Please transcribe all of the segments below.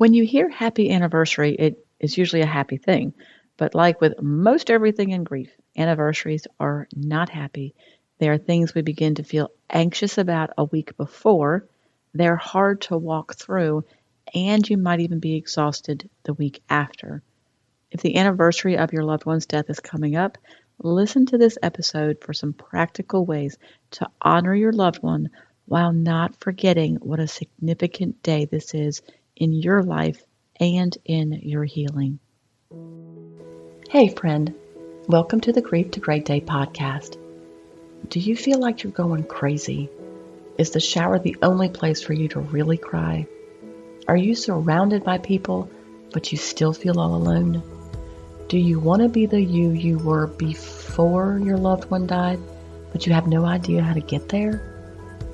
When you hear happy anniversary, it is usually a happy thing. But like with most everything in grief, anniversaries are not happy. They are things we begin to feel anxious about a week before. They're hard to walk through, and you might even be exhausted the week after. If the anniversary of your loved one's death is coming up, listen to this episode for some practical ways to honor your loved one while not forgetting what a significant day this is in your life and in your healing. Hey, friend. Welcome to the Grief to Great Day podcast. Do you feel like you're going crazy? Is the shower the only place for you to really cry? Are you surrounded by people, but you still feel all alone? Do you want to be the you were before your loved one died, but you have no idea how to get there?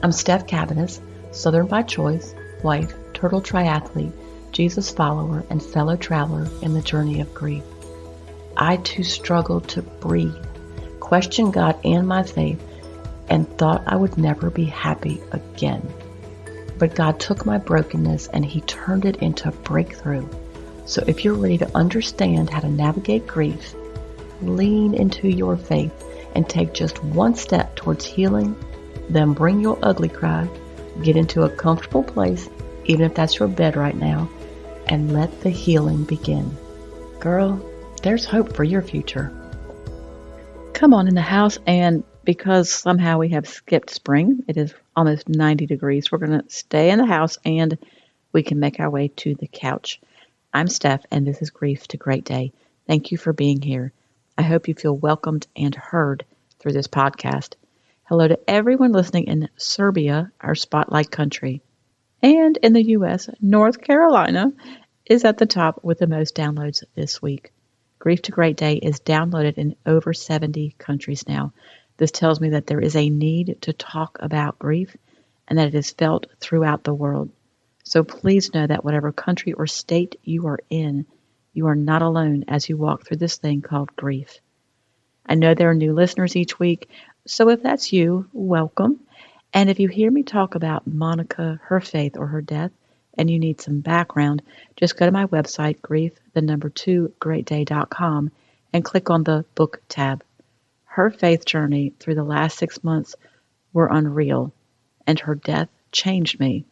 I'm Steph Cabanis, Southern by choice, wife, turtle triathlete, Jesus follower, and fellow traveler in the journey of grief. I too struggled to breathe, questioned God and my faith, and thought I would never be happy again. But God took my brokenness and He turned it into breakthrough. So if you're ready to understand how to navigate grief, lean into your faith and take just one step towards healing, then bring your ugly cry, get into a comfortable place, even if that's your bed right now, and let the healing begin. Girl, there's hope for your future. Come on in the house, and because somehow we have skipped spring, it is almost 90 degrees, we're going to stay in the house and we can make our way to the couch. I'm Steph, and this is Grief to Great Day. Thank you for being here. I hope you feel welcomed and heard through this podcast. Hello to everyone listening in Serbia, our spotlight country. And in the U.S., North Carolina is at the top with the most downloads this week. Grief to Great Day is downloaded in over 70 countries now. This tells me that there is a need to talk about grief and that it is felt throughout the world. So please know that whatever country or state you are in, you are not alone as you walk through this thing called grief. I know there are new listeners each week, so if that's you, welcome. And if you hear me talk about Monica, her faith, or her death, and you need some background, just go to my website, grief2greatday.com, and click on the book tab. Her faith journey through the last 6 months were unreal, and her death changed me.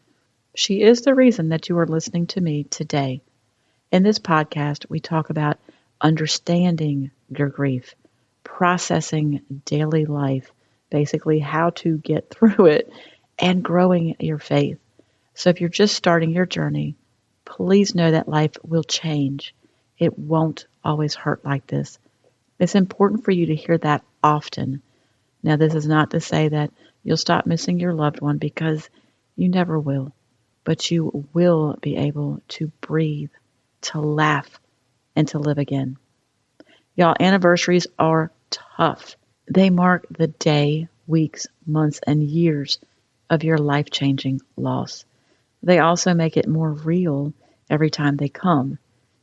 She is the reason that you are listening to me today. In this podcast, we talk about understanding your grief, processing daily life, basically how to get through it, and growing your faith. So if you're just starting your journey, please know that life will change. It won't always hurt like this. It's important for you to hear that often. Now, this is not to say that you'll stop missing your loved one, because you never will. But you will be able to breathe, to laugh, and to live again. Y'all, anniversaries are tough. They mark the day, weeks, months, and years of your life-changing loss. They also make it more real every time they come.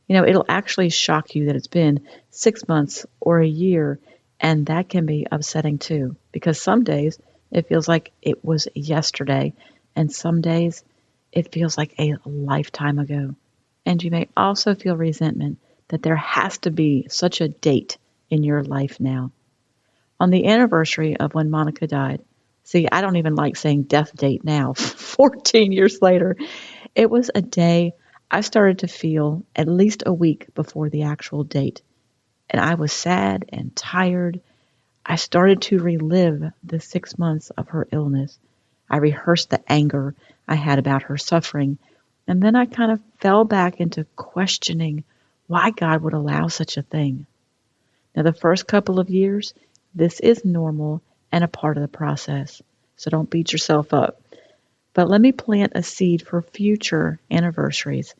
You know, it'll actually shock you that it's been 6 months or a year, and that can be upsetting too, because some days it feels like it was yesterday, and some days it feels like a lifetime ago. And you may also feel resentment that there has to be such a date in your life now. On the anniversary of when Monica died, see, I don't even like saying death date now, 14 years later, it was a day I started to feel at least a week before the actual date. And I was sad and tired. I started to relive the 6 months of her illness. I rehearsed the anger I had about her suffering, and then I kind of fell back into questioning why God would allow such a thing. Now, the first couple of years, this is normal and a part of the process, so don't beat yourself up. But let me plant a seed for future anniversaries.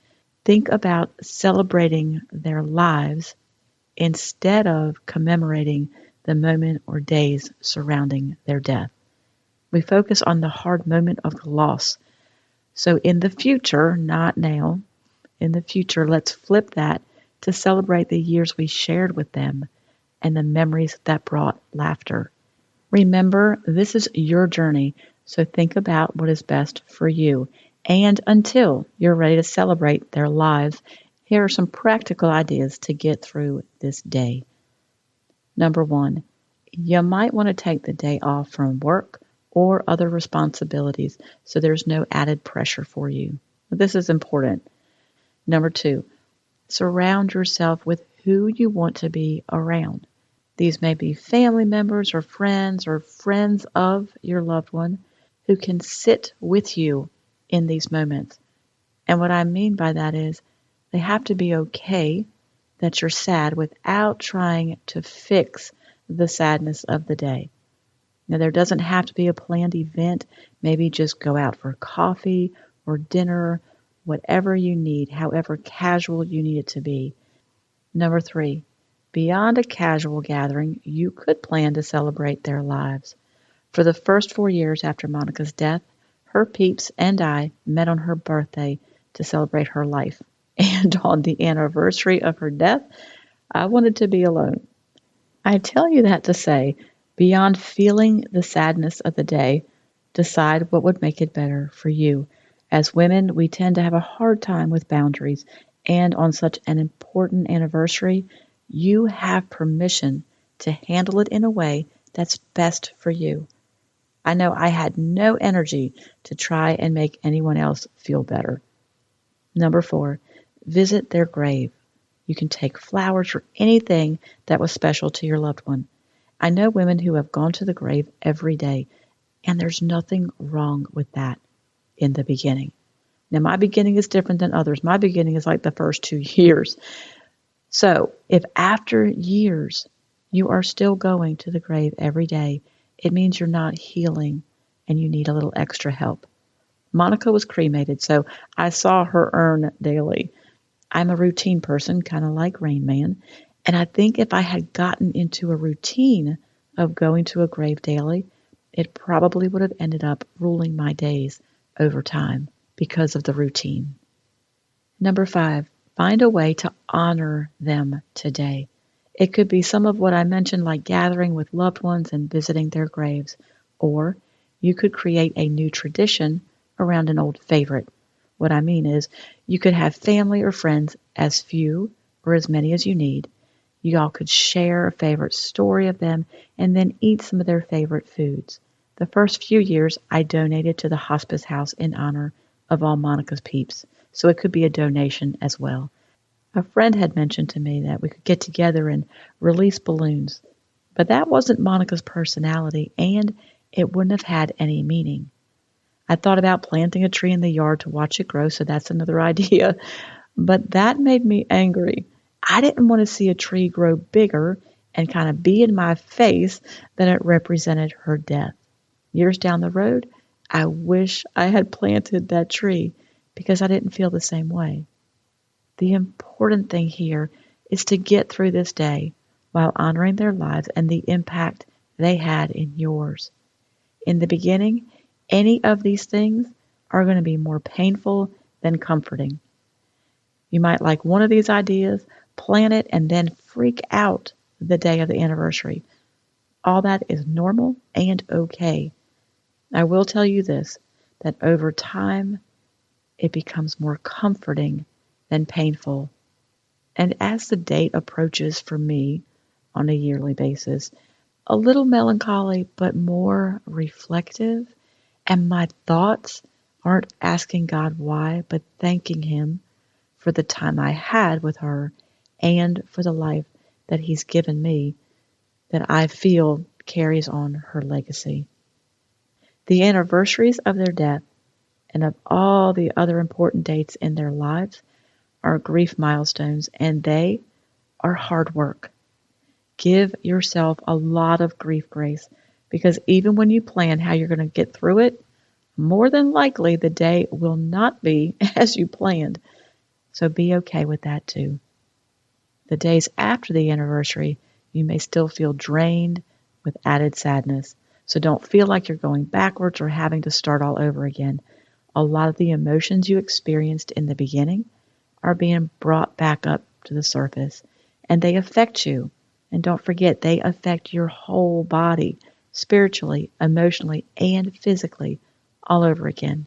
Think about celebrating their lives instead of commemorating the moment or days surrounding their death. We focus on the hard moment of the loss. So in the future, not now, in the future, let's flip that to celebrate the years we shared with them and the memories that brought laughter. Remember, this is your journey, so think about what is best for you And until you're ready to celebrate their lives, here are some practical ideas to get through this day. Number one, you might want to take the day off from work or other responsibilities so there's no added pressure for you. This is important. Number two, surround yourself with who you want to be around. These may be family members or friends of your loved one who can sit with you in these moments. And what I mean by that is they have to be okay that you're sad without trying to fix the sadness of the day. Now, there doesn't have to be a planned event. Maybe just go out for coffee or dinner, whatever you need, however casual you need it to be. Number three, beyond a casual gathering, you could plan to celebrate their lives. For the first 4 years after Monica's death, her peeps and I met on her birthday to celebrate her life. And on the anniversary of her death, I wanted to be alone. I tell you that to say, beyond feeling the sadness of the day, decide what would make it better for you. As women, we tend to have a hard time with boundaries, and on such an important anniversary, you have permission to handle it in a way that's best for you. I know I had no energy to try and make anyone else feel better. Number four, visit their grave. You can take flowers or anything that was special to your loved one. I know women who have gone to the grave every day, and there's nothing wrong with that in the beginning. Now, my beginning is different than others. My beginning is like the first 2 years. So, if after years you are still going to the grave every day, it means you're not healing and you need a little extra help. Monica was cremated, so I saw her urn daily. I'm a routine person, kind of like Rain Man, and I think if I had gotten into a routine of going to a grave daily, it probably would have ended up ruling my days over time because of the routine. Number five, find a way to honor them today. It could be some of what I mentioned, like gathering with loved ones and visiting their graves, or you could create a new tradition around an old favorite. What I mean is, you could have family or friends, as few or as many as you need. You all could share a favorite story of them and then eat some of their favorite foods. The first few years, I donated to the hospice house in honor of all Monica's peeps, so it could be a donation as well. A friend had mentioned to me that we could get together and release balloons, but that wasn't Monica's personality, and it wouldn't have had any meaning. I thought about planting a tree in the yard to watch it grow, so that's another idea. But that made me angry. I didn't want to see a tree grow bigger and kind of be in my face than it represented her death. Years down the road, I wish I had planted that tree because I didn't feel the same way. The important thing here is to get through this day while honoring their lives and the impact they had in yours. In the beginning, any of these things are going to be more painful than comforting. You might like one of these ideas, plan it, and then freak out the day of the anniversary. All that is normal and okay. I will tell you this, that over time, it becomes more comforting than painful. And as the date approaches for me on a yearly basis, a little melancholy, but more reflective, and my thoughts aren't asking God why, but thanking Him for the time I had with her and for the life that He's given me that I feel carries on her legacy. The anniversaries of their death and of all the other important dates in their lives are grief milestones, and they are hard work. Give yourself a lot of grief grace, because even when you plan how you're going to get through it, more than likely the day will not be as you planned. So be okay with that too. The days after the anniversary, you may still feel drained with added sadness. So don't feel like you're going backwards or having to start all over again. A lot of the emotions you experienced in the beginning are being brought back up to the surface, and they affect you. And don't forget, they affect your whole body, spiritually, emotionally, and physically, all over again.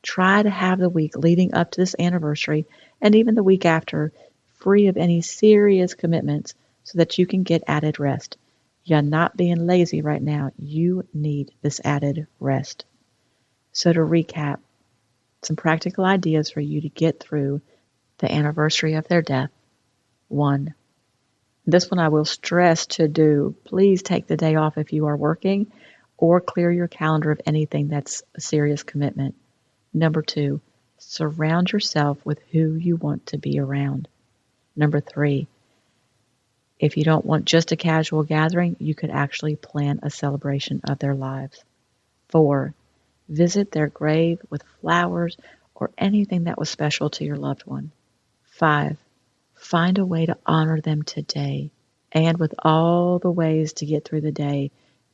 Try to have the week leading up to this anniversary and even the week after free of any serious commitments so that you can get added rest. You're not being lazy right now. You need this added rest. So to recap, some practical ideas for you to get through the anniversary of their death. 1. This one I will stress to do. Please take the day off if you are working or clear your calendar of anything that's a serious commitment. Number 2, surround yourself with who you want to be around. Number 3, if you don't want just a casual gathering, you could actually plan a celebration of their lives. 4, visit their grave with flowers or anything that was special to your loved one. 5, find a way to honor them today. And with all the ways to get through the day,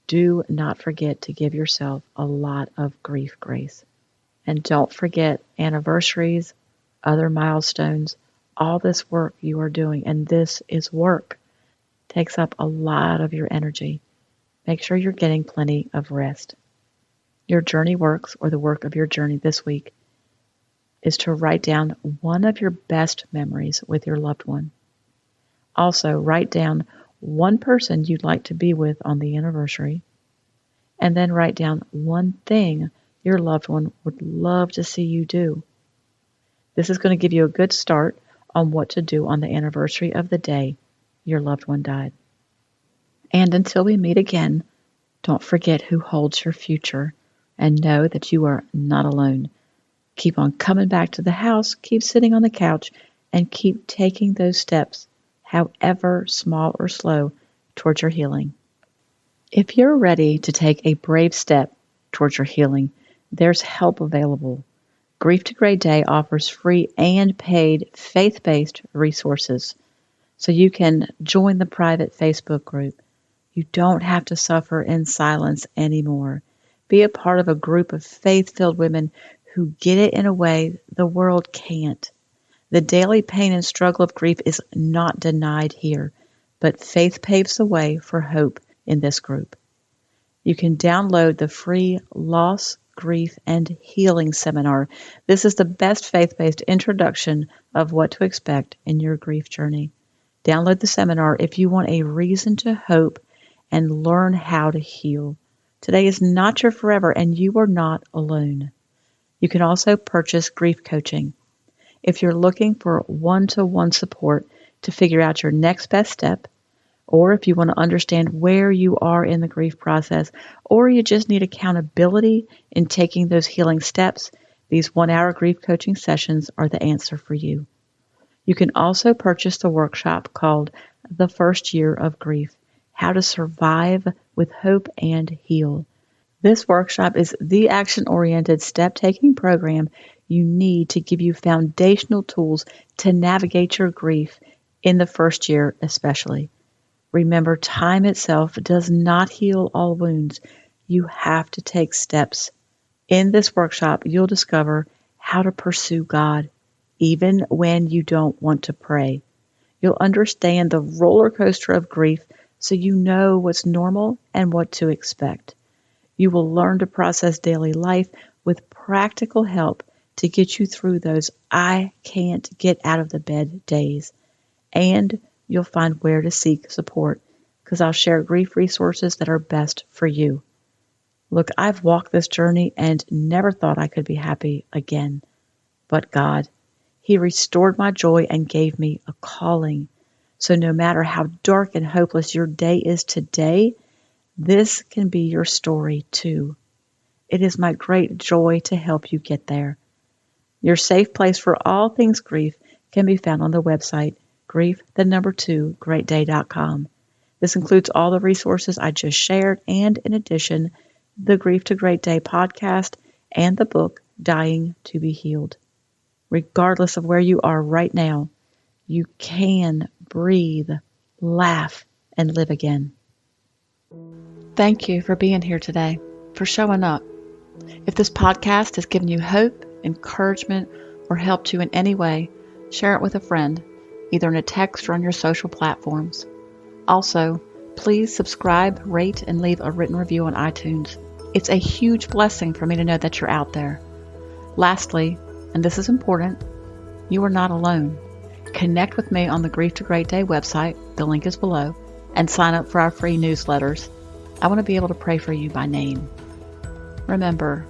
do not forget to give yourself a lot of grief grace. And don't forget anniversaries, other milestones, all this work you are doing, and this is work, takes up a lot of your energy. Make sure you're getting plenty of rest. Your journey works, or the work of your journey this week, is to write down one of your best memories with your loved one. Also, write down one person you'd like to be with on the anniversary, and then write down one thing your loved one would love to see you do. This is going to give you a good start on what to do on the anniversary of the day your loved one died. And until we meet again, don't forget who holds your future, and know that you are not alone. Keep on coming back to the house, keep sitting on the couch, and keep taking those steps, however small or slow, towards your healing. If you're ready to take a brave step towards your healing, there's help available. Grief to Great Day offers free and paid faith-based resources, so you can join the private Facebook group. You don't have to suffer in silence anymore. Be a part of a group of faith-filled women who get it in a way the world can't. The daily pain and struggle of grief is not denied here, but faith paves the way for hope in this group. You can download the free Loss, Grief, and Healing seminar. This is the best faith-based introduction of what to expect in your grief journey. Download the seminar if you want a reason to hope and learn how to heal. Today is not your forever, and you are not alone. You can also purchase grief coaching. If you're looking for one-to-one support to figure out your next best step, or if you want to understand where you are in the grief process, or you just need accountability in taking those healing steps, these 1-hour grief coaching sessions are the answer for you. You can also purchase the workshop called The First Year of Grief, How to Survive with Hope and Heal. This workshop is the action-oriented, step-taking program you need to give you foundational tools to navigate your grief in the first year especially. Remember, time itself does not heal all wounds. You have to take steps. In this workshop, you'll discover how to pursue God, even when you don't want to pray. You'll understand the roller coaster of grief so you know what's normal and what to expect. You will learn to process daily life with practical help to get you through those I can't get out of the bed days. And you'll find where to seek support, because I'll share grief resources that are best for you. Look, I've walked this journey and never thought I could be happy again. But God, He restored my joy and gave me a calling. So no matter how dark and hopeless your day is today, this can be your story too. It is my great joy to help you get there. Your safe place for all things grief can be found on the website grief2greatday.com. This includes all the resources I just shared, and in addition, the Grief to Great Day podcast and the book Dying to be Healed. Regardless of where you are right now, you can breathe, laugh, and live again. Thank you for being here today, for showing up. If this podcast has given you hope, encouragement, or helped you in any way, share it with a friend, either in a text or on your social platforms. Also, please subscribe, rate, and leave a written review on iTunes. It's a huge blessing for me to know that you're out there. Lastly, and this is important, you are not alone. Connect with me on the Grief to Great Day website, the link is below, and sign up for our free newsletters. I want to be able to pray for you by name. Remember,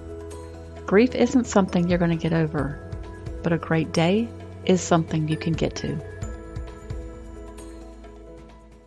grief isn't something you're going to get over, but a great day is something you can get to.